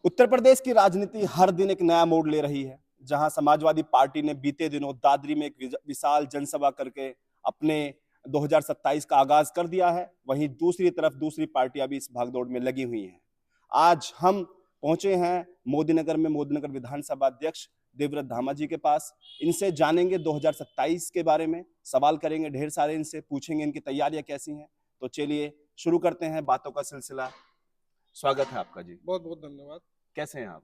उत्तर प्रदेश की राजनीति हर दिन एक नया मोड़ ले रही है। जहां समाजवादी पार्टी ने बीते दिनों दादरी में एक विशाल जनसभा करके अपने 2027 का आगाज कर दिया है, वहीं दूसरी तरफ दूसरी पार्टियां भी इस भागदौड़ में लगी हुई हैं। आज हम पहुंचे हैं मोदीनगर में मोदीनगर विधानसभा अध्यक्ष देवव्रत धामा जी के पास। इनसे जानेंगे 2027 के बारे में, सवाल करेंगे ढेर सारे, इनसे पूछेंगे इनकी तैयारियां कैसी हैं। तो चलिए शुरू करते हैं बातों का सिलसिला। स्वागत है आपका जी। बहुत बहुत धन्यवाद। कैसे हैं आप?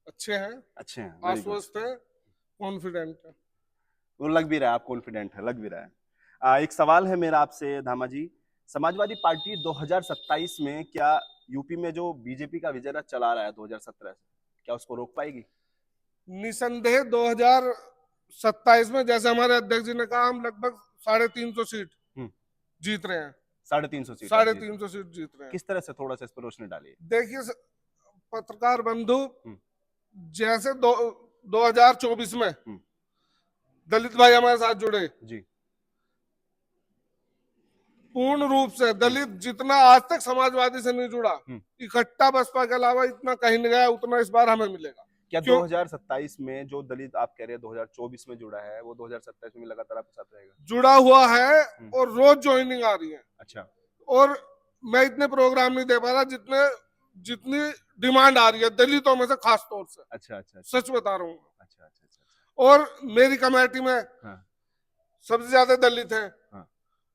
अच्छे हैं, अच्छे हैं, आश्वस्त है, कॉन्फिडेंट है। वो लग भी रहा है, आप कॉन्फिडेंट है, लग भी रहा है। एक सवाल है मेरा आपसे धामा जी। समाजवादी पार्टी 2027 में क्या यूपी में जो बीजेपी का विजय रथ चला रहा है 2017 से, क्या उसको रोक पाएगी? निसंदेह 2027 में जैसे हमारे अध्यक्ष जी ने कहा, हम लगभग 350 सीट जीत रहे हैं। 350 सीट? 350 सीट जीत रहे हैं। किस तरह से, थोड़ा सा इस पर रोशनी डालिए। देखिए पत्रकार बंधु, जैसे 2024 में दलित भाई हमारे साथ जुड़े जी, पूर्ण रूप से दलित जितना आज तक समाजवादी से नहीं जुड़ा, इकट्ठा बसपा के अलावा इतना कहीं नहीं गया, उतना इस बार हमें मिलेगा। क्या 2027 में जो दलित आप कह रहे हैं 2024 में जुड़ा है, वो 2027 में लगातार आपके साथ रहेगा? जुड़ा हुआ है और रोज ज्वाइनिंग आ रही है। अच्छा। और मैं इतने प्रोग्राम नहीं दे पा रहा जितनी डिमांड आ रही है दलितों में से, खास तौर से। अच्छा अच्छा, सच बता रहा हूँ। अच्छा अच्छा अच्छा। और मेरी कमेटी में सबसे ज्यादा दलित हैं।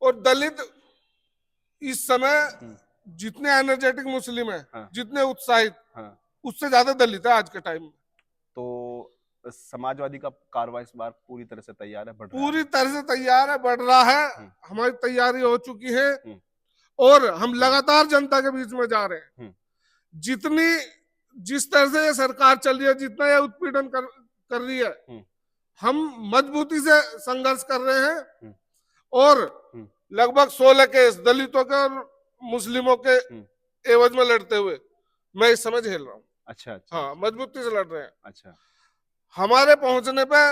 और दलित इस समय जितने एनर्जेटिक मुस्लिम है, जितने उत्साहित, उससे ज्यादा दलित है आज के टाइम में। तो समाजवादी का कारवां इस बार पूरी तरह से तैयार है, पूरी तरह से तैयार है, बढ़ रहा है। हमारी तैयारी हो चुकी है और हम लगातार जनता के बीच में जा रहे हैं। जिस तरह से ये सरकार चल रही है, जितना ये उत्पीड़न कर रही है, हम मजबूती से संघर्ष कर रहे हैं। और लगभग 16 केस दलितों के और मुस्लिमों के एवज में लड़ते हुए मैं इस समय झेल रहा हूँ। अच्छा अच्छा। हाँ, मजबूती से लड़ रहे हैं। अच्छा। हमारे पहुंचने पे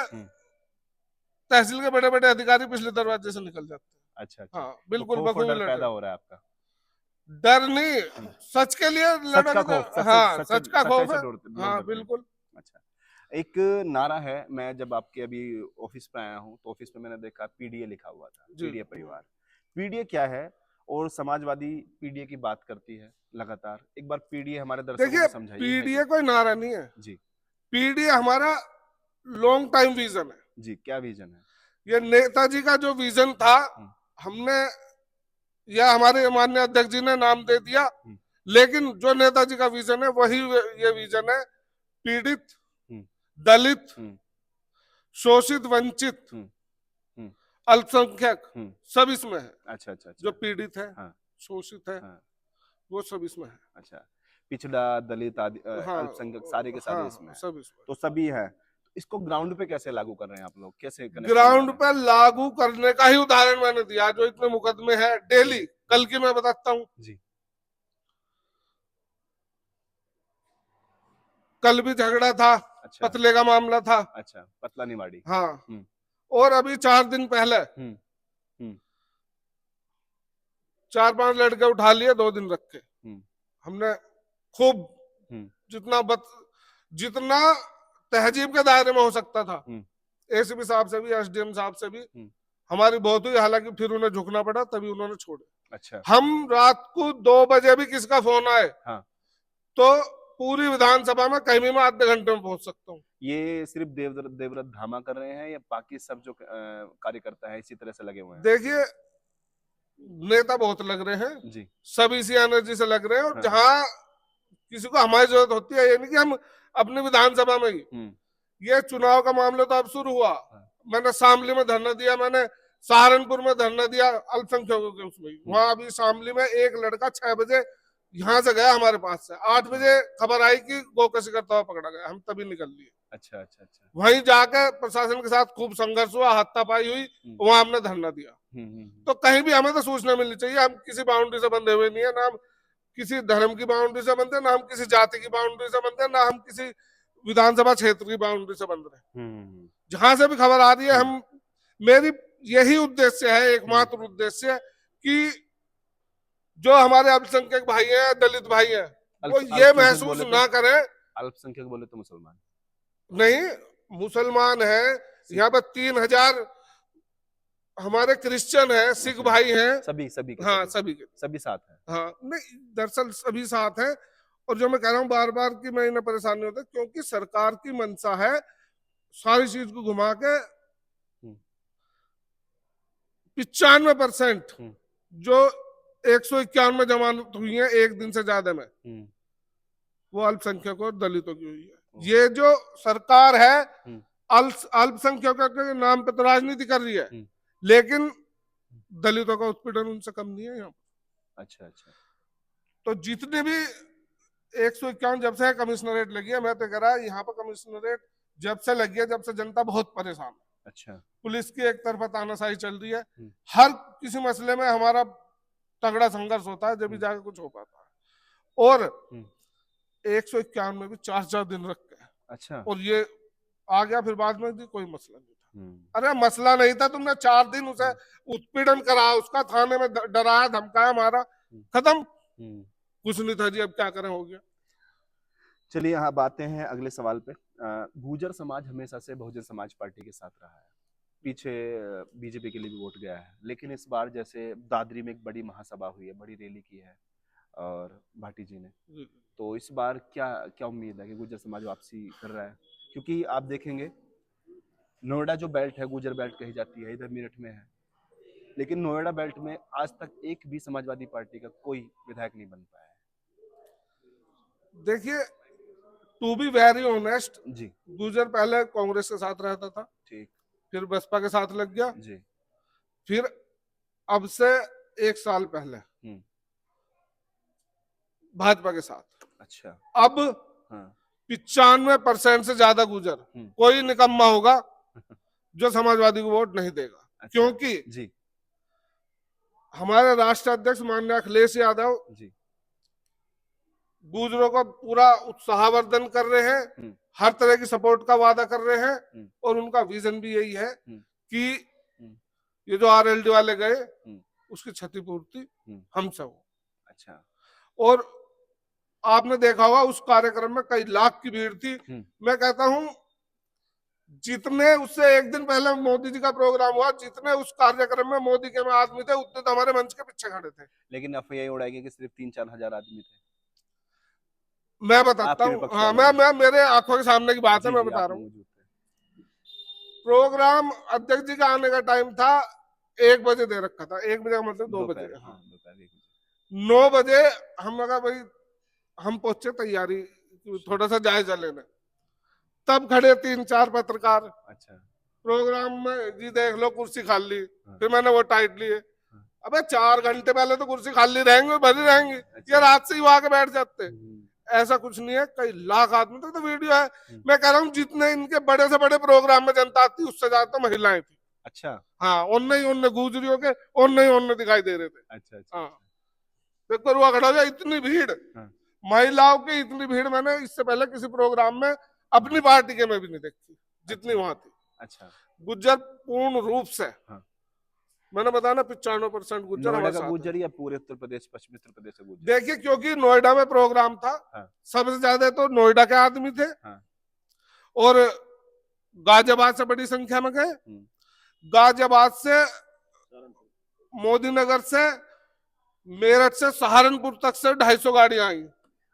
तहसील के बड़े बड़े अधिकारी पिछले दरवाजे से निकल जाते हैं। अच्छा अच्छा। हाँ बिल्कुल, तो डर पैदा हो रहा है आपका? डर नहीं, सच के लिए सच का खौफ। हाँ, सच का खौफ है। हाँ बिल्कुल। अच्छा, एक नारा है, मैं जब आपके अभी ऑफिस पे आया हूँ तो ऑफिस में मैंने देखा पीडीए लिखा हुआ था, पीडीए परिवार। पीडीए क्या है और समाजवादी पीडीए की बात करती है लगातार, एक बार पीडीए हमारे दर्शकों को समझाइए। पीडीए कोई नारा नहीं है जी, पीडीए हमारा लॉन्ग टाइम विजन है जी। क्या विजन है? ये नेताजी का जो विजन था, हमने या हमारे माननीय अध्यक्ष जी ने नाम दे दिया, लेकिन जो नेताजी का विजन है वही ये विजन है। पीड़ित, दलित, शोषित, वंचित, अल्पसंख्यक सब इसमें है। अच्छा अच्छा। जो पीड़ित है, शोषित है, वो सब इसमें है। अच्छा, पिछड़ा, दलित, अल्पसंख्यक, सारे के सारे इसमें सब इसमें, तो सभी है। इसको ग्राउंड पे कैसे लागू कर रहे हैं आप लोग? कैसे ग्राउंड पे लागू करने का ही उदाहरण मैंने दिया। जो इतने मुकदमे हैं डेली, कल की मैं बताता हूँ जी। कल भी झगड़ा था। अच्छा। पतले का मामला था। अच्छा, पतला निवाड़ी। हाँ। और अभी 4 दिन पहले 4-5 लड़के उठा लिए, 2 दिन रख के हमने खूब जितना तहजीब के दायरे में हो सकता था, एसीपी साहब से भी, एसडीएम साहब से भी हमारी बहुत हुई, हालांकि फिर उन्हें झुकना पड़ा, तभी उन्होंने छोड़े। अच्छा। हम रात को 2 बजे भी किसका फोन आए तो पूरी विधानसभा में कहीं भी मैं आधे घंटे में पहुंच सकता हूँ। ये सिर्फ देवव्रत धामा कर रहे हैं या बाकी सब जो कार्यकर्ता है इसी तरह से लगे हुए हैं? देखिए, नेता बहुत लग रहे हैं जी, सब इसी एनर्जी से लग रहे हैं। और जहाँ किसी को हमारी जरूरत होती है, ये नहीं कि हम अपनी विधानसभा में ही, ये चुनाव का मामला तो अब शुरू हुआ। मैंने शामली में धरना दिया, मैंने सहारनपुर में धरना दिया अल्पसंख्यकों के उसमें। वहां अभी शामली में एक लड़का 6 बजे यहाँ से गया हमारे पास से, 8 बजे खबर आई कि गोकशी करता हुआ पकड़ा गया, हम तभी निकल लिए। अच्छा अच्छा अच्छा। वहीं जाकर प्रशासन के साथ खूब संघर्ष हुआ, हाथापाई हुई, वहां हमने धरना दिया। तो कहीं भी हमें तो सूचना मिलनी चाहिए। हम किसी बाउंड्री से बंधे हुए नहीं है, ना हम किसी धर्म की बाउंड्री से बंधे, ना हम किसी जाति की बाउंड्री से बंधे, ना हम किसी विधानसभा क्षेत्र की बाउंड्री से बंध रहे। जहां से भी खबर आ रही है, हम मेरी यही उद्देश्य है, एकमात्र उद्देश्य, कि जो हमारे अल्पसंख्यक भाई हैं, दलित भाई हैं, वो ये महसूस ना करें अल्पसंख्यक बोले तो मुसलमान नहीं, मुसलमान है यहाँ पर 3000 हमारे क्रिश्चियन है, सिख भाई हैं, सभी हाँ सभी साथ हैं। हाँ नहीं, दरअसल सभी साथ हैं। और जो मैं कह रहा हूँ बार बार कि मैं इन्हें परेशानी होता है, क्योंकि सरकार की मंशा है सारी चीज को घुमा के 95% जो 151 जमानत हुई है एक दिन से ज्यादा में, वो अल्पसंख्यकों और दलितों की हुई है। ये जो सरकार है अल्पसंख्यकों के नाम पे तो राजनीति कर रही है, लेकिन दलितों का उत्पीड़न उनसे कम नहीं है यहाँ। अच्छा अच्छा। तो जितने भी 151 जब से कमिश्नरेट लगी है, मैं तो कह रहा यहाँ पर कमिश्नरेट जब से लगी है, जब से जनता बहुत परेशान है। अच्छा। पुलिस की एक तरफा तानाशाही चल रही है, हर किसी मसले में हमारा तगड़ा संघर्ष होता है जब भी जाके कुछ हो पाता है। और 151 में भी 4-4 दिन रख गए। अच्छा। और ये आ गया फिर बाद में भी कोई मसला नहीं था। अरे मसला नहीं था, तुमने 4 दिन उसे उत्पीड़न करा, उसका थाने में डराया धमकाया मारा, खत्म, कुछ नहीं था जी, अब क्या करें, हो गया। चलिए यहाँ बातें हैं अगले सवाल पे। गुर्जर समाज हमेशा से बहुजन समाज पार्टी के साथ रहा है, पीछे बीजेपी के लिए भी वोट गया है, लेकिन इस बार जैसे दादरी में एक बड़ी महासभा हुई है, बड़ी रैली की है और भाटी जी ने, तो इस बार क्या क्या उम्मीद है कि गुर्जर समाज वापसी कर रहा है? क्योंकि आप देखेंगे नोएडा जो बेल्ट है, गुर्जर बेल्ट कही जाती है, इधर मेरठ में है, लेकिन नोएडा बेल्ट में आज तक एक भी समाजवादी पार्टी का कोई विधायक नहीं बन पाया है। देखिए, टू बी वेरी ऑनेस्ट जी, गुर्जर पहले कांग्रेस के साथ रहता था, ठीक, फिर बसपा के साथ लग गया जी, फिर अब से 1 साल पहले भाजपा के साथ। अच्छा। अब 95% से ज्यादा गुर्जर कोई निकम्मा होगा जो समाजवादी को वोट नहीं देगा। अच्छा। क्योंकि जी हमारे राष्ट्रीय अध्यक्ष माननीय अखिलेश यादव जी गुर्जरों का पूरा उत्साहवर्धन कर रहे हैं, हर तरह की सपोर्ट का वादा कर रहे हैं, और उनका विजन भी यही है कि ये जो आरएलडी वाले गए उसकी क्षतिपूर्ति हमसे हो। अच्छा। और आपने देखा होगा उस कार्यक्रम में कई लाख की भीड़ थी। मैं कहता हूं जितने उससे एक दिन पहले मोदी जी का प्रोग्राम हुआ, जितने उस कार्यक्रम में मोदी के में आदमी थे, उतने तो हमारे मंच के पीछे खड़े थे। लेकिन अफवाह उड़ाई कि सिर्फ 3-4 हजार आदमी थे। मैं बताता हूँ, हाँ मैं मेरे आंखों के सामने की बात है, मैं बता रहा हूँ। प्रोग्राम अध्यक्ष जी का आने का टाइम था 1 बजे दे रखा था, 1 बजे का मतलब 2 बजे। 9 बजे हम लगा भाई हम पहुंचे तैयारी थोड़ा सा जायजा लेने, तब खड़े 3-4 पत्रकार। अच्छा। प्रोग्राम में जी देख लो कुर्सी खाली। हाँ। फिर मैंने वो टाइट लिए। हाँ। अबे 4 घंटे पहले तो कुर्सी खाली रहेंगे, भरी रहेंगी। अच्छा। ये रात से ही वहां के बैठ जाते। ऐसा कुछ नहीं है, कई लाख आदमी तो वीडियो है। मैं कह रहा हूँ जितने इनके बड़े से बड़े प्रोग्राम में जनता आती उससे ज्यादा तो महिलाएं थी। अच्छा। हाँ, उनने गुजरियों के उनने दिखाई दे रहे थे। अच्छा अच्छा। हाँ, देखो रुआ खड़ा हो जाए, इतनी भीड़। हाँ। महिलाओं की इतनी भीड़ मैंने इससे पहले किसी प्रोग्राम में अपनी पार्टी के में भी नहीं देखी जितनी वहां थी। अच्छा। गुज्जर पूर्ण रूप से, हाँ। मैंने बताया ना 95% गुज्जर हमारे साथ। गुज्जर या पूरे उत्तर प्रदेश, पश्चिमी उत्तर प्रदेश से गुज्जर? देखिए, क्योंकि नोएडा में प्रोग्राम था। हाँ। सबसे ज्यादा तो नोएडा के आदमी थे। हाँ। और गाजियाबाद से बड़ी संख्या में गए। गाजियाबाद से, मोदी नगर से, मेरठ से, सहारनपुर तक से 250 गाड़ियां आई।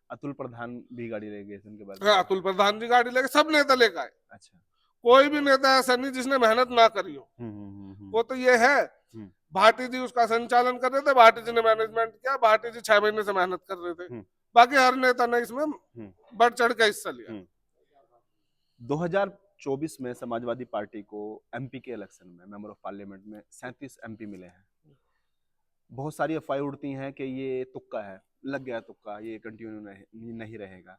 अतुल प्रधान भी गाड़ी ले गए उनके बाद। हाँ, अतुल प्रधान जी गाड़ी लेके, सब नेता लेकर आए। अच्छा। कोई भी नेता ऐसा नहीं जिसने मेहनत ना करी हो। वो तो ये है, भाटी जी उसका संचालन कर रहे थे, भाटी जी ने मैनेजमेंट किया, भाटी जी 6 महीने से मेहनत कर रहे थे। बाकी हर नेता ने इसमें बढ़ चढ़ के हिस्सा लिया। 2024 में समाजवादी पार्टी को एमपी के इलेक्शन में मेंबर ऑफ पार्लियामेंट में 37 एमपी मिले हैं। बहुत सारी अफवाहें उड़ती हैं कि ये तुक्का है, लग गया तुक्का, ये कंटिन्यू नहीं रहेगा।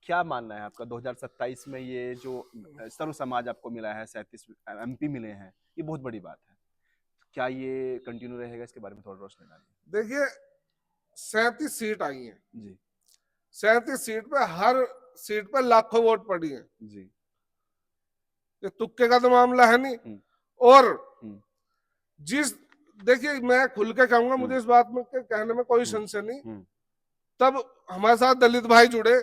क्या मानना है आपका? 2027 में ये जो सर्व समाज आपको मिला है, 37 एमपी मिले हैं, ये बहुत बड़ी बात है। क्या ये कंटिन्यू रहेगा? इसके बारे में थोड़ा रोशनी डालिए। देखिए, 37 सीट आई हैं जी। 37 सीट पे हर सीट पे लाखों वोट पड़ी हैं जी। ये तुक्के का तो मामला है नहीं। और जिस, देखिए मैं खुल के कहूंगा, मुझे इस बात में कहने में कोई संशय नहीं, तब हमारे साथ दलित भाई जुड़े,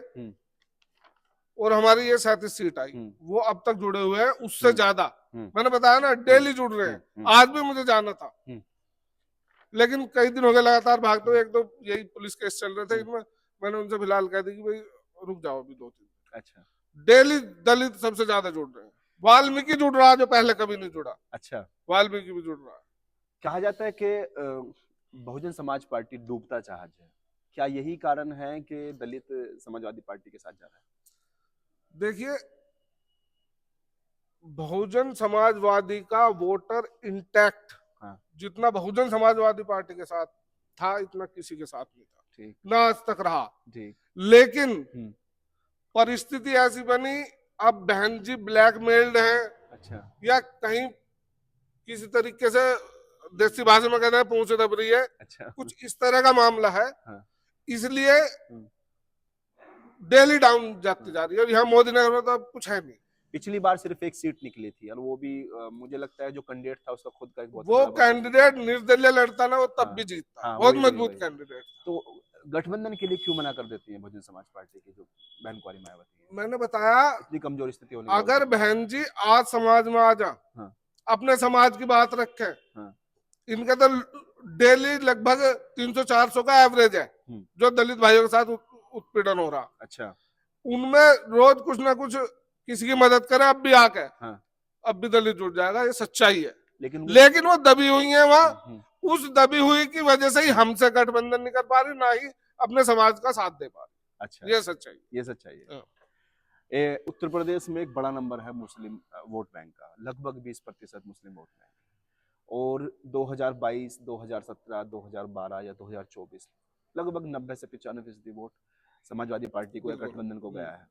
और हमारी ये 37 सीट आई, वो अब तक जुड़े हुए हैं उससे ज्यादा। मैंने बताया ना, डेली जुड़ रहे हैं। आज भी मुझे जाना था, लेकिन कई दिन हो गए लगातार भागते हुए, एक दो यही पुलिस केस चल रहे थे इनमें, मैंने उनसे फिलहाल कह दी कि भाई रुक जाओ अभी 2-3। अच्छा, डेली दलित सबसे ज्यादा जुड़ रहे हैं। वाल्मीकि जुड़ रहा है जो पहले कभी नहीं जुड़ा। अच्छा, वाल्मीकि भी जुड़ रहा है। कहा जाता है कि बहुजन समाज पार्टी डूबता जहाज है, क्या यही कारण है कि दलित समाजवादी पार्टी के साथ जा रहा है? देखिए, बहुजन समाजवादी का वोटर इंटैक्ट जितना बहुजन समाजवादी पार्टी के साथ था, इतना किसी के साथ नहीं था। ठीक, ना आज तक रहा। ठीक, लेकिन परिस्थिति ऐसी बनी, अब बहन जी ब्लैकमेल्ड है। अच्छा, या कहीं किसी तरीके से देसी भाषा में कहते हैं पूंछ दब रही है। अच्छा, कुछ इस तरह का मामला है। हाँ। इसलिए डेली डाउन जाती जा रही है। यहाँ मोदी नगर तो अब कुछ है नहीं। पिछली बार सिर्फ एक सीट निकली थी और वो भी मुझे लगता है जो कैंडिडेट था उसका खुद का एक बहुत वो कैंडिडेट निर्दलीय लड़ता ना, वो तब भी जीतता। बहुत मजबूत कैंडिडेट। तो गठबंधन के लिए क्यों मना कर देती है बहुजन समाज पार्टी की जो बहन कुंवारी मायावती है? मैंने बताया, इतनी कमजोर स्थिति होने अगर बहन जी आज समाज में आ जा, अपने समाज की बात रखे, इनका तो डेली लगभग 300-400 का एवरेज है जो दलित भाइयों के साथ उत्पीड़न हो रहा। अच्छा, उनमें रोज कुछ ना कुछ किसी की मदद करे, अब भी आके अब भी दलित जुट जाएगा, ये सच्चाई है। लेकिन वो दबी हुई है वहां, उस दबी हुई की वजह से ही हमसे गठबंधन नहीं कर पा रही, ना ही अपने समाज का साथ दे पा रही। अच्छा, ये सच्चाई, ये सच्चाई है। उत्तर प्रदेश में एक बड़ा नंबर है मुस्लिम वोट बैंक का, लगभग 20% मुस्लिम वोट बैंक, और 2022, 2017, 2012 या 2024 लगभग 90 से 95% वोट समाजवादी पार्टी को या गठबंधन को गया है।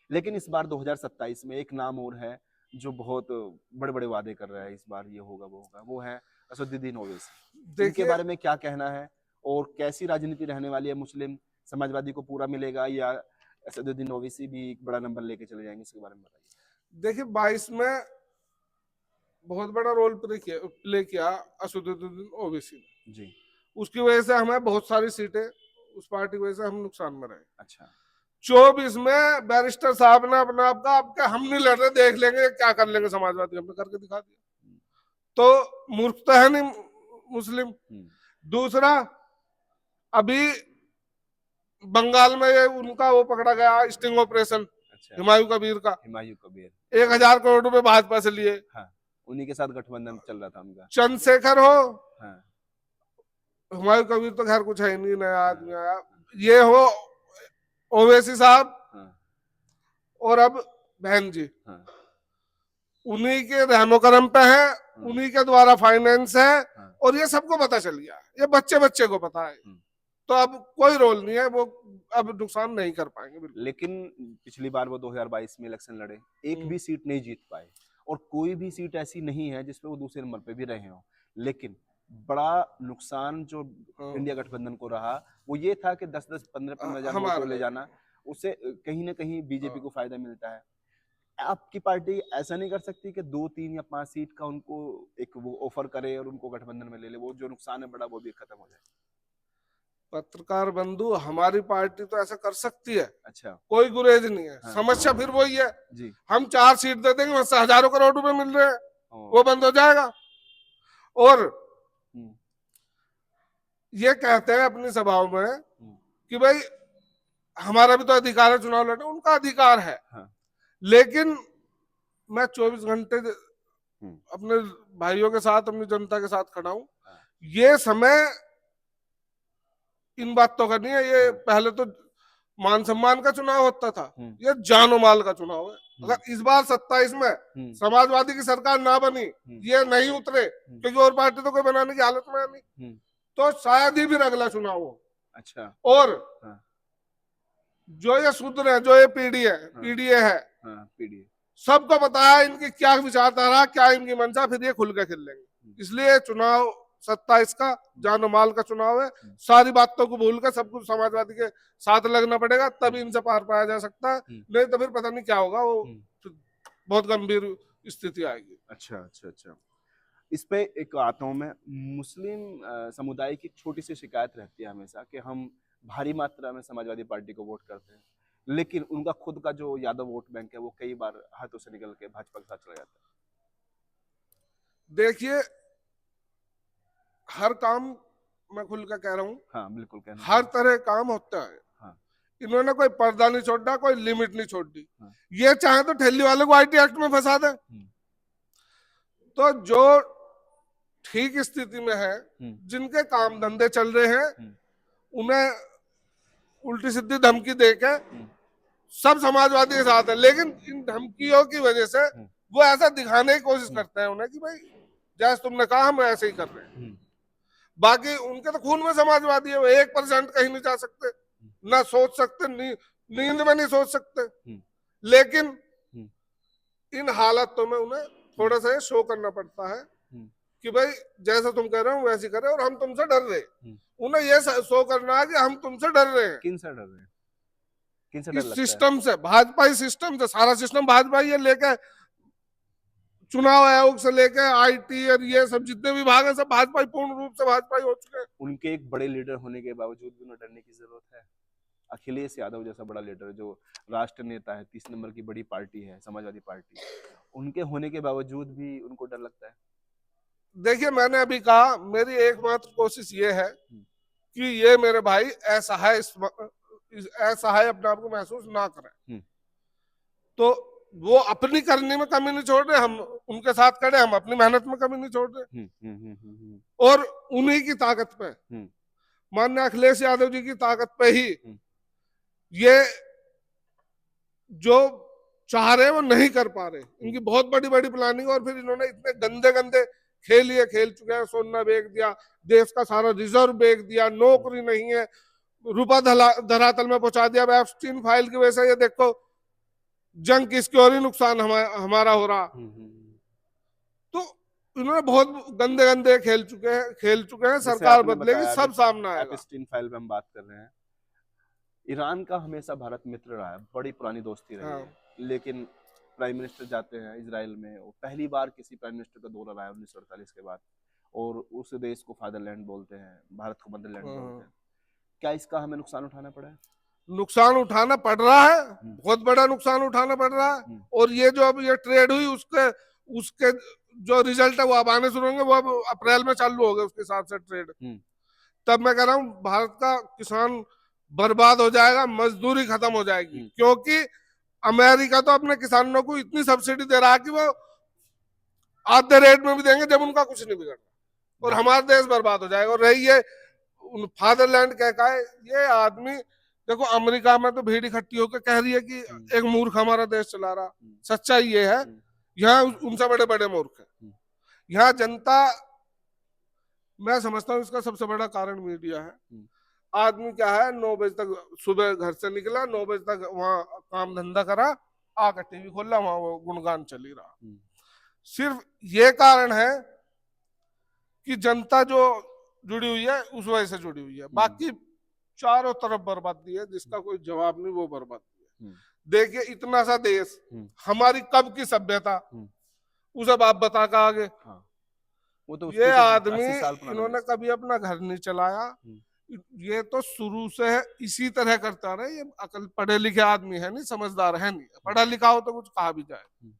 लेकिन इस बार 2027 में एक नाम और है जो बहुत बड़े बड़े वादे कर रहा है, इस बार ये होगा वो होगा, वो है असदुद्दीन ओवैसी। इनके बारे में क्या कहना है और कैसी राजनीति रहने वाली है? मुस्लिम समाजवादी को पूरा मिलेगा या असदुद्दीन ओवैसी भी एक बड़ा नंबर लेके चले जाएंगे? इसके बारे में बताइए। देखिए, 22 में बहुत बड़ा रोल प्ले किया असदुद्दीन ओवैसी ने जी। उसकी वजह से हमें बहुत सारी सीटें, उस पार्टी की वजह से हम नुकसान में रहे। अच्छा, 24 में बैरिस्टर साहब ने अपना आपका आपका हम नहीं लड़ रहे, देख लेंगे क्या कर लेंगे समाजवादी, हमने करके दिखा दिया। तो मूर्खता है नहीं मुस्लिम। दूसरा, अभी बंगाल में ये उनका वो पकड़ा गया स्टिंग ऑपरेशन। अच्छा, हुमायूं कबीर का। हुमायूं कबीर 1000 करोड़ रुपए भाजपा से लिए। हाँ, उन्हीं के साथ गठबंधन चल रहा था उनका। चंद्रशेखर हो, हाँ। हुमायूं कबीर तो खैर कुछ है नहीं, नया आदमी आया। ये हो ओवैसी साहब, हाँ। और अब बहन जी, हाँ। उन्हीं के रहमो करम पे है, हाँ। उन्हीं के द्वारा फाइनेंस है, हाँ। और ये सबको पता चल गया, ये बच्चे बच्चे को पता है। तो अब कोई रोल नहीं है, वो अब नुकसान नहीं कर पाएंगे। लेकिन पिछली बार वो 2022 में इलेक्शन लड़े, एक भी सीट नहीं जीत पाए, और कोई भी सीट ऐसी नहीं है जिसपे वो दूसरे नंबर पे भी रहे हो। लेकिन बड़ा नुकसान जो इंडिया गठबंधन को रहा वो ये था कि 10-10, 15-15 हजार वोटों ले जाना, उससे कहीं ना कहीं बीजेपी को फायदा मिलता है। आपकी पार्टी ऐसा नहीं कर सकती कि 2, 3 या 5 सीट का उनको एक वो ऑफर करे और उनको गठबंधन में ले ले, वो जो नुकसान है बड़ा वो भी खत्म हो जाए? पत्रकार बंधु, हमारी पार्टी तो ऐसा कर सकती है। अच्छा, कोई गुरेज नहीं है। हाँ। समस्या फिर वही है जी, हम 4 सीट दे देंगे, उससे हजारों करोड़ रुपए मिल रहे हैं, वो बंद हो जाएगा। और ये कहते हैं अपनी सभाओं में कि भाई हमारा भी तो अधिकार है चुनाव लड़ने, उनका अधिकार है। हाँ। लेकिन मैं 24 घंटे अपने भाइयों के साथ, अपनी जनता के साथ खड़ा हूं। हाँ। ये समय इन बातों का नहीं है। ये पहले तो मान सम्मान का चुनाव होता था, ये जानो माल का चुनाव है। अगर इस बार 27 में समाजवादी की सरकार ना बनी, ये नहीं उतरे, क्योंकि और पार्टी तो कोई बनाने की हालत में नहीं, तो शायद ही फिर अगला चुनाव हो। अच्छा, और जो ये सूत्र है, जो ये पीढ़ी है, पीडीए है, पीडीए सबको पता है इनकी क्या विचारधारा, क्या इनकी मंशा, फिर ये खुल के खेल लेंगे। इसलिए चुनाव 27 का जानो माल का चुनाव है। सारी बातों को भूल कर सब कुछ समाजवादी के साथ लगना पड़ेगा, तभी इनसे पार पाया जा सकता है। नहीं तो फिर पता नहीं क्या होगा, वो बहुत गंभीर स्थिति आएगी। अच्छा अच्छा अच्छा, इस पे एक आता हूँ मैं। मुस्लिम समुदाय की छोटी सी शिकायत रहती है हमेशा कि हम भारी मात्रा में समाजवादी पार्टी को वोट करते हैं, लेकिन उनका खुद का जो यादव वोट बैंक है वो कई बार हाथों से निकल के भाजपा के साथ चला जाता है। देखिए, हर काम, मैं खुल कर कह रहा हूँ, हाँ बिल्कुल कहना हर तरह काम होता है। हाँ। इन्होंने कोई पर्दा नहीं छोड़ा, कोई लिमिट नहीं छोड़ दी। हाँ। ये चाहे तो ठेली वाले को आईटी एक्ट में फंसा दे। तो जो ठीक स्थिति में है, जिनके काम धंधे चल रहे हैं, उन्हें उल्टी सीधी धमकी देके सब समाजवादी के साथ है। लेकिन इन धमकियों की वजह से वो ऐसा दिखाने की कोशिश करते हैं उन्हें कि भाई जैसे तुमने कहा हम ऐसे ही कर रहे हैं। बाकी उनके तो खून में समाजवादी है, वो 1% कहीं नहीं जा सकते, ना सोच सकते, नींद में नहीं सोच सकते। लेकिन इन हालातों में उन्हें थोड़ा सा शो करना पड़ता है कि भाई जैसा तुम कह रहे हो वैसे करें और हम तुमसे डर रहे हैं। उन्हें ये शो करना है कि हम तुमसे डर रहे हैं। किन से डर रहे हैं? किन से डर लगता है? सिस्टम से, भाजपाई सिस्टम से। सारा सिस्टम भाजपा ही लेके, चुनाव आयोग से लेके आईटी और ये सब जितने विभाग हैं सब भाजपा, पूर्ण रूप से भाजपा हो चुके हैं। उनके एक बड़े लीडर होने के बावजूद भी उन्हें डरने की जरूरत है? अखिलेश यादव जैसा बड़ा लीडर जो राष्ट्र नेता है, 30 नंबर की बड़ी पार्टी है समाजवादी पार्टी, उनके होने के बावजूद भी उनको डर लगता है? देखिए, मैंने अभी कहा मेरी एकमात्र कोशिश ये है कि ये मेरे भाई असहाय अपने आप को महसूस ना करें। तो वो अपनी करने में कमी नहीं छोड़ रहे, हम उनके साथ खड़े, हम अपनी मेहनत में कमी नहीं छोड़ रहे। और उन्हीं की ताकत पे, माननीय अखिलेश यादव जी की ताकत पे ही ये जो चाह रहे वो नहीं कर पा रहे। इनकी बहुत बड़ी बड़ी प्लानिंग, और फिर इन्होंने इतने गंदे गंदे खेल चुके हैं। सोना बेच दिया, देश का सारा रिजर्व बेच दिया, नौकरी नहीं है, रुपया धरातल में पहुंचा दिया। एप्स्टीन फाइल की वजह से ये देखो जंग किसकी और ही नुकसान हमारा हो रहा। तो इन्होंने बहुत गंदे गंदे खेल चुके हैं। सरकार बदलेगी सब सामने आएगा। एप्स्टीन फाइल में हम बात कर रहे हैं, ईरान का हमेशा भारत मित्र रहा है, बड़ी पुरानी दोस्ती रही है। लेकिन प्राइम मिनिस्टर जाते हैं इजराइल में, वो पहली बार किसी प्राइम मिनिस्टर का दौरा रहा है 1948 के बाद, और उस देश को फादरलैंड बोलते हैं, भारत को मदरलैंड बोलते हैं। क्या इसका हमें नुकसान उठाना पड़ा है? नुकसान उठाना पड़ रहा है, बहुत बड़ा नुकसान उठाना पड़ रहा है। और ये जो अब ये ट्रेड हुई उसके जो रिजल्ट है वो अब आने शुरू होंगे। वो अब अप्रैल में चालू हो गए उसके हिसाब से ट्रेड। तब मैं कह रहा हूँ भारत का किसान बर्बाद हो जाएगा, मजदूरी खत्म हो जाएगी। क्योंकि अमेरिका तो अपने किसानों को इतनी सब्सिडी दे रहा है कि वो आधे रेट में भी देंगे जब उनका कुछ नहीं बिगड़ता, और हमारा देश बर्बाद हो जाएगा। और रही ये फादरलैंड क्या है, ये आदमी देखो अमेरिका में तो भीड़ इकट्ठी होकर कह रही है कि एक मूर्ख हमारा देश चला रहा। सच्चाई ये है, यहाँ उनसे बड़े बड़े मूर्ख है। यहाँ जनता, मैं समझता हूँ इसका सबसे बड़ा कारण मीडिया है। आदमी क्या है, 9 बजे तक सुबह घर से निकला, 9 बजे तक वहां काम धंधा करा, आकर टीवी खोला, वहां वो गुणगान चल ही रहा। सिर्फ ये कारण है कि जनता जो जुड़ी हुई है उस वजह से जुड़ी हुई है। बाकी चारों तरफ बर्बादी है, जिसका कोई जवाब नहीं, वो बर्बादी है। देखिए इतना सा देश, हमारी कब की सभ्यता, उसे आप बता का आगे। वो तो ये आदमी, इन्होंने कभी अपना घर नहीं चलाया। ये तो शुरू से है इसी तरह करता रहे। ये अकल पढ़े लिखे आदमी है नहीं, समझदार है नहीं। पढ़ा लिखा हो तो कुछ कहा भी जाए।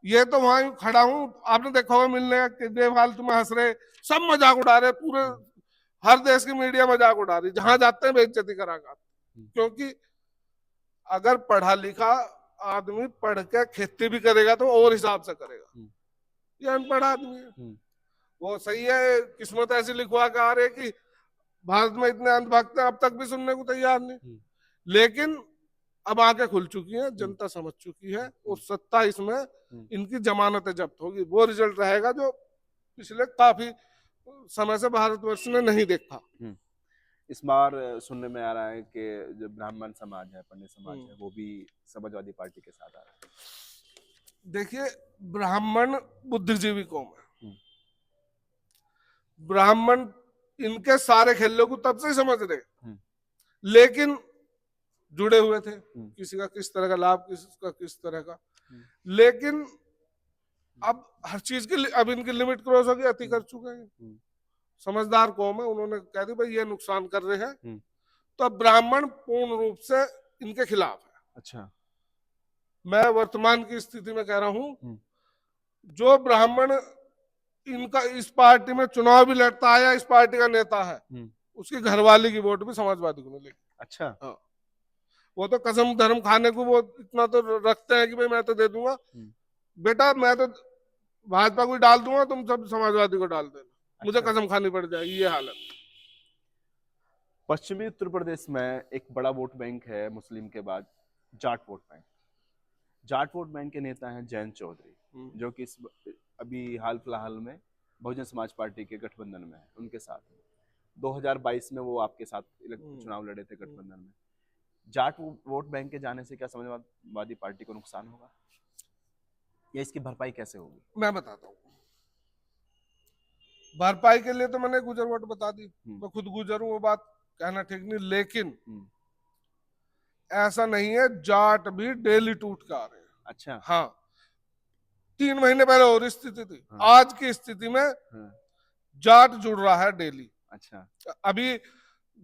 ये तो वहां खड़ा हूं, आपने देखा होगा मिलने केजरीवाल, तुम्हें हंस रहे, सब मजाक उड़ा रहे, पूरे हर देश की मीडिया मजाक उड़ा रही, जहां जाते हैं बेइज्जती कराकर। क्योंकि अगर पढ़ा लिखा आदमी पढ़ के खेती भी करेगा तो और हिसाब से करेगा। ये अनपढ़ आदमी है। वो सही है, किस्मत ऐसी लिखवा के आ रही है कि भारत में इतने अंधभक्त अब तक भी सुनने को तैयार नहीं। लेकिन अब आंखें खुल चुकी हैं, जनता समझ चुकी है, और 27 में इनकी जमानतें जब्त होगी। वो रिजल्ट रहेगा जो पिछले काफी समय से भारतवर्ष ने नहीं देखा। इस बार सुनने में आ रहा है कि जो ब्राह्मण समाज है, पंडित समाज है, वो भी समाजवादी पार्टी के साथ आ रहा है। देखिए, ब्राह्मण बुद्धिजीवी कौम है। ब्राह्मण इनके सारे खेलों को तब से समझ रहे, लेकिन जुड़े हुए थे, किसी का किस तरह का लाभ, किसी का किस तरह का। लेकिन अब हर चीज की अब इनकी लिमिट क्रॉस होगी, अति कर चुके हैं। समझदार कौम है, उन्होंने कह दी भाई ये नुकसान कर रहे हैं, तो अब ब्राह्मण पूर्ण रूप से इनके खिलाफ है। अच्छा, मैं वर्तमान की स्थिति में कह रहा हूं, जो ब्राह्मण इनका इस पार्टी में चुनाव भी लड़ता है या इस पार्टी का नेता है, उसकी घरवाली की वोट भी समाजवादी को मिलेगी। अच्छा, हाँ, वो तो कसम धर्म खाने को वो इतना तो रखते हैं कि भाई मैं तो दे दूंगा, बेटा मैं तो भाजपा को डाल दूंगा, तुम सब समाजवादी को डाल देना। अच्छा। मुझे कसम खानी पड़ जाएगी, ये हालत। पश्चिमी उत्तर प्रदेश में एक बड़ा वोट बैंक है मुस्लिम के बाद, Jat vote bank. Jat vote bank के नेता हैं जयंत चौधरी, जो कि अभी हाल फिलहाल में बहुजन समाज पार्टी के गठबंधन में है, उनके साथ है। 2022 में वो आपके साथ चुनाव लड़े थे गठबंधन में। जाट वोट बैंक के जाने से क्या समाजवादी पार्टी को नुकसान होगा या इसकी भरपाई कैसे होगी? मैं बताता हूँ। भरपाई के लिए तो मैंने गुजर वोट बता दी, मैं खुद गुजर हूं, वो बात कहना ठीक नहीं, लेकिन ऐसा नहीं है, जाट भी डेली टूट के आ रहे हैं। अच्छा, हाँ, 3 महीने पहले और स्थिति थी। हाँ। आज की स्थिति में जाट जुड़ रहा है डेली। अच्छा, अभी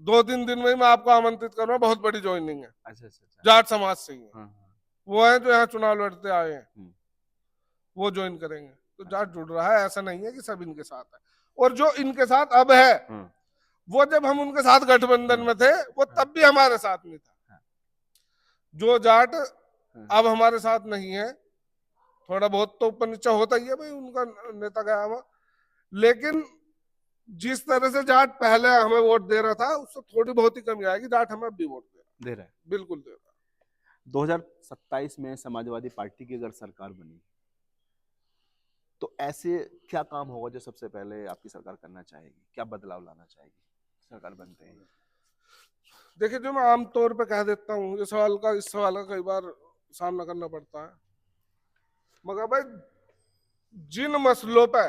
2-3 दिन में मैं आपको आमंत्रित कर रहा हूँ, बहुत बड़ी ज्वाइनिंग है। अच्छा, जाट समाज से ही है। हाँ। वो है जो यहाँ चुनाव लड़ते आए हैं, वो ज्वाइन करेंगे। तो जाट जुड़ रहा है, ऐसा नहीं है कि सब इनके साथ है। और जो इनके साथ अब है, वो जब हम उनके साथ गठबंधन में थे, वो तब भी हमारे साथ नहीं था। जो जाट अब हमारे साथ नहीं है, थोड़ा बहुत तो ऊपर नीचे होता ही है भाई, उनका नेता गया हुआ, लेकिन जिस तरह से जाट पहले हमें वोट दे रहा था, उससे थोड़ी बहुत ही कमी आएगी। जाट हमें भी वोट दे रहा है, बिल्कुल दे रहा है। 2027 में समाजवादी पार्टी की अगर सरकार बनी तो ऐसे क्या काम होगा जो सबसे पहले आपकी सरकार करना चाहेगी? क्या बदलाव लाना चाहेगी सरकार बनते हैं? देखिए, जो मैं आमतौर पे कह देता हूँ, इस सवाल का कई बार सामना करना पड़ता है, मगर भाई जिन मसलों पे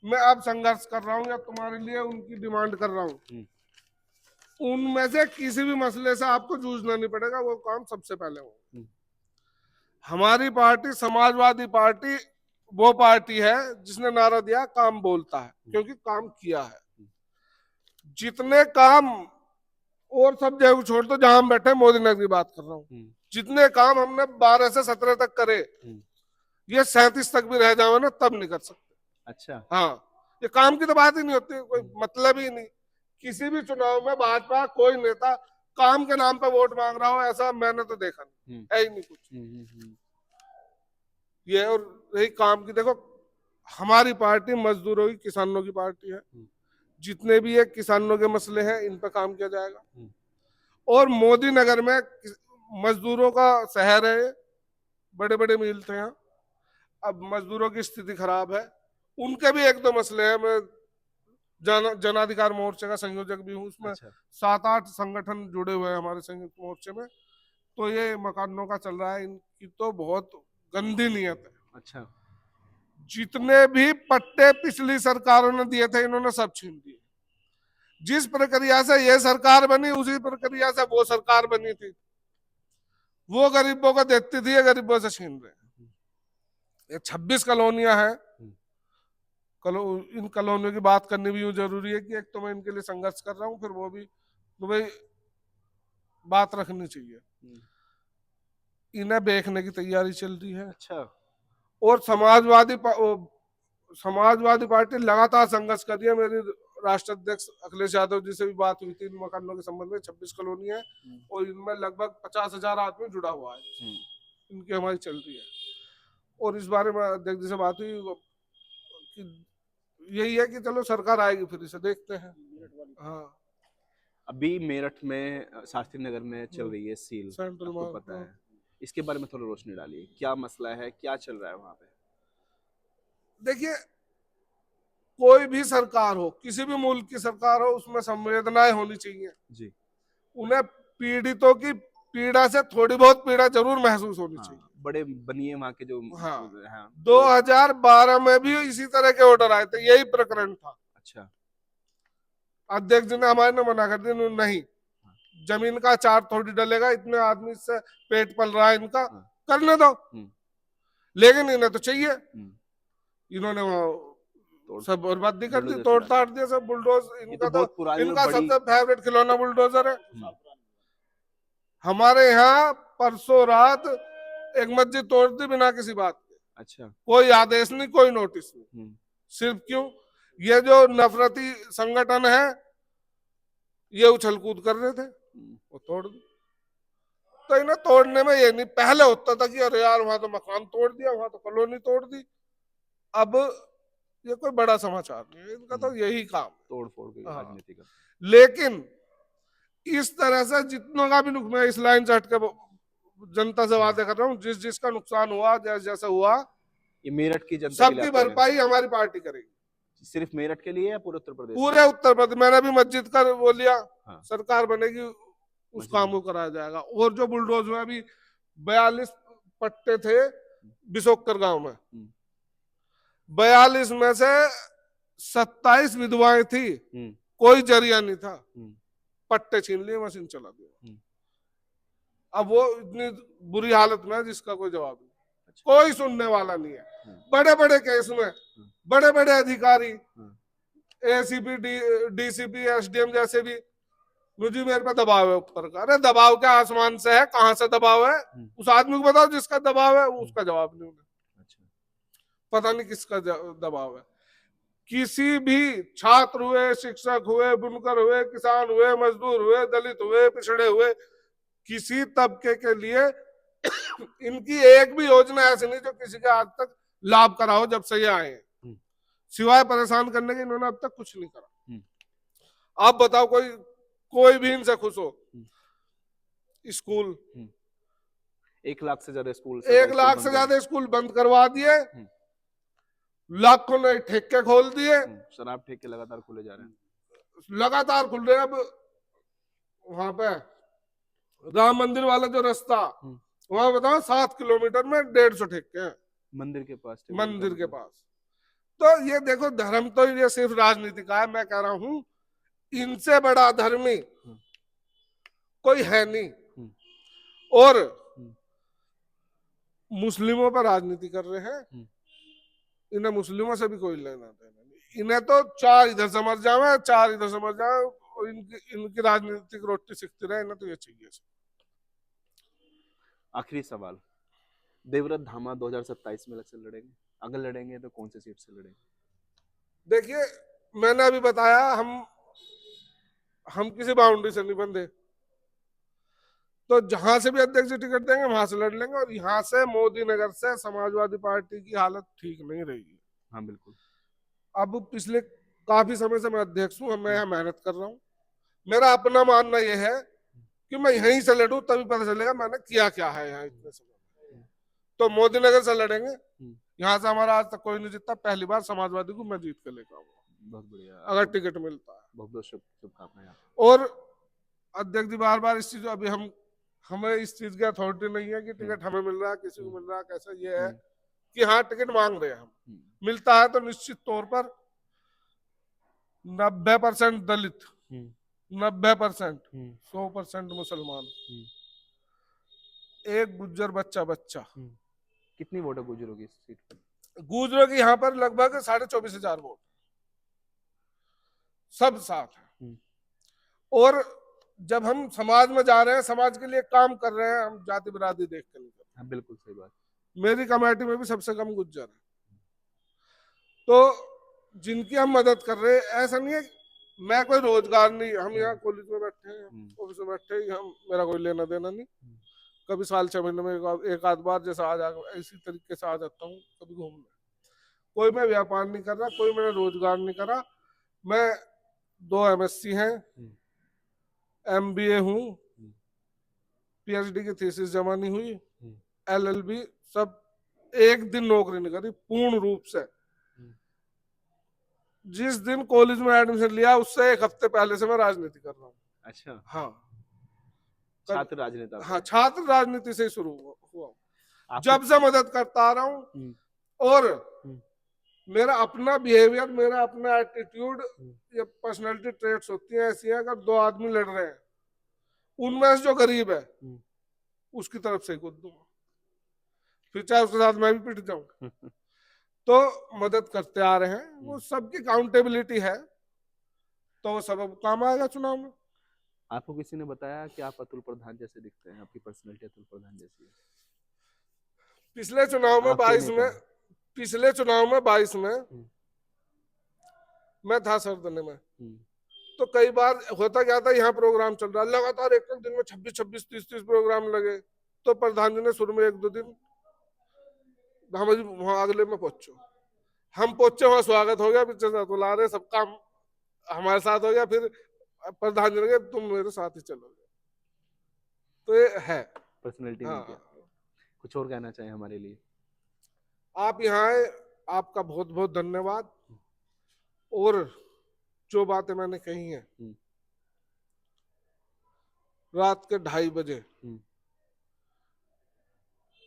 मैं अब संघर्ष कर रहा हूँ या तुम्हारे लिए उनकी डिमांड कर रहा हूँ, उनमें से किसी भी मसले से आपको जूझना नहीं पड़ेगा, वो काम सबसे पहले हो। हमारी पार्टी समाजवादी पार्टी वो पार्टी है जिसने नारा दिया काम बोलता है, क्योंकि काम किया है। जितने काम और सब जगह छोड़ दो, जहां हम बैठे मोदी नगर की बात कर रहा हूँ, जितने काम हमने 12 से 17 तक करे, ये 37 तक भी रह जाओ ना तब नहीं कर सकते। अच्छा, हाँ, ये काम की तो बात ही नहीं होती, कोई मतलब ही नहीं। किसी भी चुनाव में भाजपा कोई नेता काम के नाम पे वोट मांग रहा हो, ऐसा मैंने तो देखा नहीं, है ही नहीं कुछ। ये और यही काम की, देखो हमारी पार्टी मजदूरों की, किसानों की पार्टी है। जितने भी ये किसानों के मसले हैं, इन पर काम किया जाएगा। और मोदी नगर में मजदूरों का शहर है, बड़े बड़े मिल थे यहाँ, अब मजदूरों की स्थिति खराब है, उनके भी 1-2 मसले हैं। मैं जनाधिकार मोर्चे का संयोजक भी हूँ, उसमें 7-8 संगठन जुड़े हुए हैं हमारे संयुक्त मोर्चे में। तो ये मकानों का चल रहा है, इनकी तो बहुत गंदी नियत है। अच्छा, जितने भी पट्टे पिछली सरकारों ने दिए थे, इन्होंने सब छीन दिए। जिस प्रक्रिया से ये सरकार बनी, उसी प्रक्रिया से वो सरकार बनी थी। वो गरीबों को देती थी, ये गरीबों से छीन रहे। ये 26 कॉलोनियां हैं, इन कॉलोनियों की बात करनी भी जरूरी है कि एक तो मैं इनके लिए संघर्ष कर रहा हूँ, फिर वो भी तो भाई बात रखनी चाहिए। इन्हें बेचने की तैयारी चल रही है। अच्छा, और समाजवादी पार्टी लगातार संघर्ष कर रही है। मेरी राष्ट्रीय अध्यक्ष अखिलेश यादव जी से भी बात हुई थी इन मकानों के संबंध में। 26 कॉलोनी है और इनमें लगभग 50,000 आदमी जुड़ा हुआ है, इनकी हमारी चल रही है। और इस बारे में अध्यक्ष जी से बात हुई कि यही है कि चलो सरकार आएगी, फिर इसे देखते हैं। हाँ, अभी मेरठ में शास्त्री नगर में चल रही है सील, आपको पता है, इसके बारे में थोड़ा रोशनी डालिए, क्या मसला है, क्या चल रहा है वहां पे? देखिए, कोई भी सरकार हो, किसी भी मुल्क की सरकार हो, उसमें संवेदनाएं होनी चाहिए जी। उन्हें पीड़ितों की पीड़ा से थोड़ी बहुत पीड़ा जरूर महसूस होनी चाहिए। बड़े बनिए वहां के जो 2012 में भी इसी तरह के ऑर्डर आए थे, यही प्रकरण था। अच्छा, अध्यक्ष जी ने हमारे ने मना कर दिया, नहीं जमीन का चार्ज थोड़ी डलेगा, इतने आदमी से पेट पल रहा है इनका, करने दो। लेकिन इन्हें तो चाहिए, इन्होंने सब बर्बादी कर दी, तोड़ ताड़ दिया सब। बुलडोज इनका सबसे फेवरेट खिलौना बुलडोजर है। हमारे यहाँ परसों रात एक मस्जिद तोड़ दी बिना किसी बात के। अच्छा। कोई आदेश नहीं, कोई नोटिस नहीं। सिर्फ क्यों? ये जो नफरती संगठन है ये उछल कूद कर रहे थे, वो तोड़ दी। तो इन्हें तोड़ने में ये नहीं, पहले होता था कि अरे यार वहां तो मकान तोड़ दिया, वहां तो कॉलोनी तोड़ दी। अब ये कोई बड़ा समाचार नहीं है, इनका तो यही काम तोड़ फोड़ की राजनीति का। लेकिन इस तरह से जितनों का भी मैं इस लाइन से हटकर जनता से वादे कर रहा हूँ, जिस जिसका नुकसान हुआ, जैसा हुआ, ये मेरठ की जनता सबकी भरपाई हमारी पार्टी करेगी। सिर्फ मेरठ के लिए या पूरे उत्तर प्रदेश? पूरे उत्तर प्रदेश। मैंने भी मस्जिद का वो लिया। हाँ। सरकार बनेगी उस काम को कराया जाएगा। और जो बुलडोज में अभी 42 पट्टे थे बिशोककर गांव में, 42 में से 27 विधवाएं थी, कोई जरिया नहीं था, पट्टे छीन लिए, मशीन चला दिया। अब वो इतनी बुरी हालत में है जिसका कोई जवाब नहीं। अच्छा। कोई सुनने वाला नहीं है। बड़े बड़े केस में बड़े बड़े अधिकारी, एसीपी, डीसीपी, एसडीएम जैसे भी, मुझे मेरे पे दबाव है ऊपर का। अरे दबाव क्या आसमान से है? कहां से दबाव है? उस आदमी को बताओ जिसका दबाव है, उसका जवाब नहीं उन्हें। अच्छा। पता नहीं किसका दबाव है। किसी भी छात्र हुए, शिक्षक हुए, बुनकर हुए, किसान हुए, मजदूर हुए, दलित हुए, पिछड़े हुए, किसी तबके के लिए इनकी एक भी योजना ऐसी नहीं जो किसी के आज तक लाभ करा हो जब से ये आए। सिवाय परेशान करने के इन्होंने अब तक कुछ नहीं करा। आप बताओ कोई भी इनसे खुश हो? स्कूल 1 लाख से ज्यादा स्कूल, 1 लाख से ज्यादा स्कूल बंद करवा दिए, लाखों नए ठेके खोल दिए, शराब ठेके लगातार खुले जा रहे हैं, लगातार खुल रहे हैं। अब वहां पे राम मंदिर वाला जो रास्ता, वहां बताओ 7 किलोमीटर में 150 ठेके हैं मंदिर के पास। तो ये देखो, धर्म तो ये सिर्फ राजनीति का है। मैं कह रहा हूं इनसे बड़ा धर्मी कोई है नहीं। और मुस्लिमों पर राजनीति कर रहे हैं, इन्हें मुस्लिमों से भी कोई लेना देना नहीं। इन्हें तो 4 इधर से मर जावे, 4 इधर से मर जाए, और इनकी राजनीतिक रोटी सीखती रहे, इन्हें तो ये चाहिए। आखिरी सवाल, देवव्रत धामा 2027 में इलेक्शन लड़ेंगे? अगर लड़ेंगे तो कौन से सीट से लड़ेंगे? देखिए, मैंने अभी बताया, हम किसी बाउंड्री से नहीं बंधे। तो जहां से भी अध्यक्ष टिकट देंगे वहां से लड़ लेंगे। और यहाँ से मोदी नगर से समाजवादी पार्टी की हालत ठीक नहीं रहेगी। हाँ बिल्कुल। अब पिछले काफी समय से मैं अध्यक्ष हूँ, मैं यहाँ मेहनत कर रहा हूँ। मेरा अपना मानना यह है कि मैं यहीं से लड़ूं, तभी पता चलेगा मैंने किया क्या है यहाँ इतने समय। तो मोदी नगर से लड़ेंगे। यहाँ से हमारा आज तक कोई नहीं जीता, पहली बार समाजवादी को मैं जीत के लेकर आऊंगा। बहुत बढ़िया, अगर टिकट मिलता है। बहुत बहुत शुभकामनाएं। और अध्यक्ष जी बार इस चीज, अभी हमें इस चीज की अथॉरिटी नहीं है कि टिकट हमें मिल रहा है, किसी को मिल रहा है, कैसा ये है कि हाँ टिकट मांग रहे हैं हम। मिलता है तो निश्चित तौर पर 90% दलित, 90%, 100% मुसलमान, एक गुज्जर बच्चा। कितनी वोट है गुजरों की सीट पर? गुजरों की यहाँ पर लगभग 24,500 वोट, सब साथ है। और जब हम समाज में जा रहे हैं, समाज के लिए काम कर रहे हैं, हम जाति बिरादरी देख कर नहीं कर रहे। हाँ, बिल्कुल सही बात। मेरी कमेटी में भी सबसे कम गुज्जर है। तो जिनकी हम मदद कर रहे हैं, ऐसा नहीं है मैं कोई रोजगार नहीं, हम यहाँ कॉलेज में बैठे हैं, ऑफिस में बैठे हैं, हम मेरा कोई लेना देना नहीं। कभी साल 6 महीने में एक आध बार जैसा आ जाएगा, इसी तरीके से आ जाता हूँ कभी घूमने। कोई मैं व्यापार नहीं कर रहा, कोई मैंने रोजगार नहीं करा। मैं 2 MSc हैं, MBA हूँ, PhD की थीसिस जमा नहीं हुई, LLB, सब एक दिन नौकरी नहीं करी पूर्ण रूप से। जिस दिन कॉलेज में एडमिशन लिया उससे 1 हफ्ते पहले से मैं राजनीति कर रहा हूँ। अच्छा। हाँ, छात्र राजनीति। हाँ, छात्र राजनीति से शुरू हुआ, जब से मदद करता आ रहा हूँ। और मेरा अपना बिहेवियर, मेरा अपना एटीट्यूड, ये पर्सनालिटी ट्रेट्स होती हैं ऐसी है, अगर 2 आदमी लड़ रहे हैं, उनमें से जो गरीब है उसकी तरफ से कूद दूंगा, फिर चाहे उसके साथ मैं भी पिट जाऊं। तो मदद करते आ रहे हैं, वो सबकी अकाउंटेबिलिटी है, तो वो सब काम आएगा चुनाव में। आपको किसी ने बताया कि आप अतुल प्रधान जैसे दिखते हैं, आपकी पर्सनैलिटी अतुल प्रधान जैसी है? पिछले चुनाव में 22 में, पिछले चुनाव में 22 में मैं था सरदने में, तो कई बार होता क्या था, यहाँ प्रोग्राम चल रहा लगातार एक दिन में 26-26, 30-30 प्रोग्राम लगे, तो प्रधान जी ने शुरू में 1-2 दिन हम वहां अगले में पहुंचो, हम पहुंचे, वहां स्वागत हो गया, पीछे से बुला रहे, सब काम हमारे साथ हो गया, फिर प्रधान जी ने तुम मेरे साथ ही चलोगे। तो ये है पर्सनैलिटी। हाँ। कुछ और कहना चाहें हमारे लिए? आप यहाँ आए, आपका बहुत बहुत धन्यवाद। और जो बातें मैंने कही हैं, रात के 2:30 बजे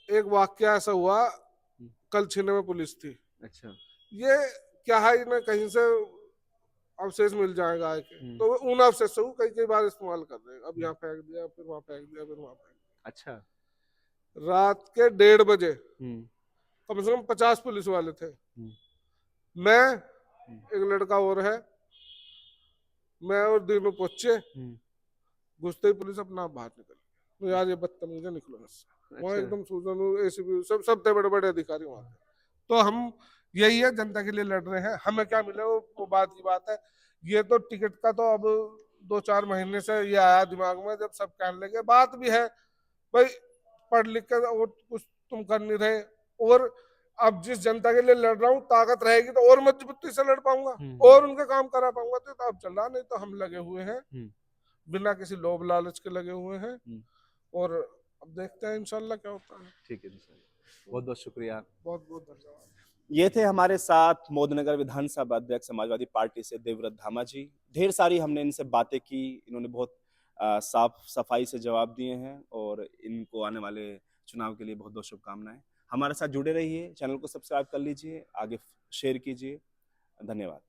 एक वाक्य ऐसा हुआ, कल छीने में पुलिस थी। अच्छा। ये क्या है, इन्हें कहीं से अवशेष मिल जाएगा तो उन अवशेष को कई बार इस्तेमाल कर रहे हैं, अब यहाँ फेंक दिया, फिर वहां फेंक दिया, फिर वहां फेंक दिया। अच्छा। रात के 1:30 बजे कम से कम 50 पुलिस वाले थे, मैं एक लड़का और है, मैं और दिनों पहुंचे, घुसते ही पुलिस अपना आप बाहर निकल गया। तो यार ये बदतमीज है, निकलो मुझसे। वहाँ एकदम सूचना एसीपी सब थे, बड़े बड़े अधिकारी वहां थे। तो हम यही है, जनता के लिए लड़ रहे हैं, हमें क्या मिले वो बात की बात है। ये तो टिकट का तो अब 2-4 महीने से ये आया दिमाग में, जब सब कहने लगे, बात भी है भाई, पढ़ लिख कर और कुछ तुम कर नहीं रहे, और अब जिस जनता के लिए लड़ रहा हूँ, ताकत रहेगी तो और मजबूती से लड़ पाऊंगा और उनके काम करा पाऊंगा। तो अब चल रहा, नहीं तो हम लगे हुए हैं, बिना किसी लोभ लालच के लगे हुए हैं, और अब देखते हैं इंशाल्लाह क्या होता है। ठीक है, बहुत बहुत शुक्रिया, बहुत बहुत धन्यवाद। ये थे हमारे साथ मोदनगर विधानसभा अध्यक्ष समाजवादी पार्टी से देवव्रत धामा जी। ढेर सारी हमने इनसे बातें की, इन्होंने बहुत साफ सफाई से जवाब दिए हैं, और इनको आने वाले चुनाव के लिए बहुत बहुत शुभकामनाएं। हमारे साथ जुड़े रहिए, चैनल को सब्सक्राइब कर लीजिए, आगे शेयर कीजिए। धन्यवाद।